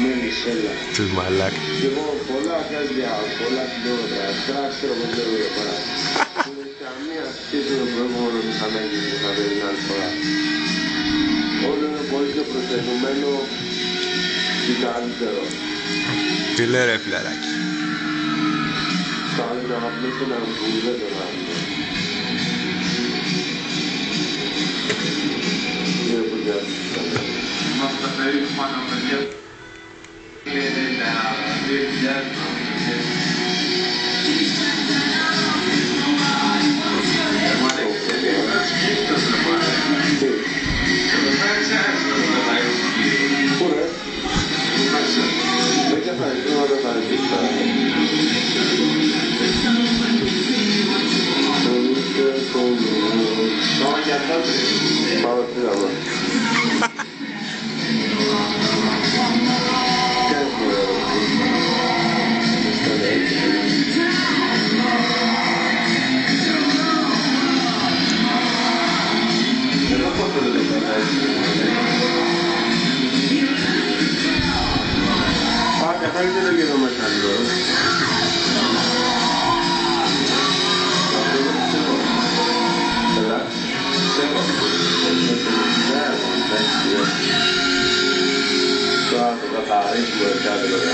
μένεις, έλα. Τους μαλάκ. Και εγώ πολλά χέρια, πολλά χιλιόμετρα, ξέρω πως λέω εδώ πέρα. Δεν έχει καμία σχέση με το προηγούμενο μηχανάκι που θα δει την άλλη φορά. Όλο είναι πολύ πιο προσεγγωμένο και καλύτερο. Τι λέει ρε φιλαράκι. Καλύτερα απλώς έναν που δεν τον άλλο. Είναι που διάστησα. Μας τα περίπου παιδιά. Είναι τα 2000. Καλύτερα και το μεσανό. Έλα. Τώρα το καθαρίσουμε κάτι.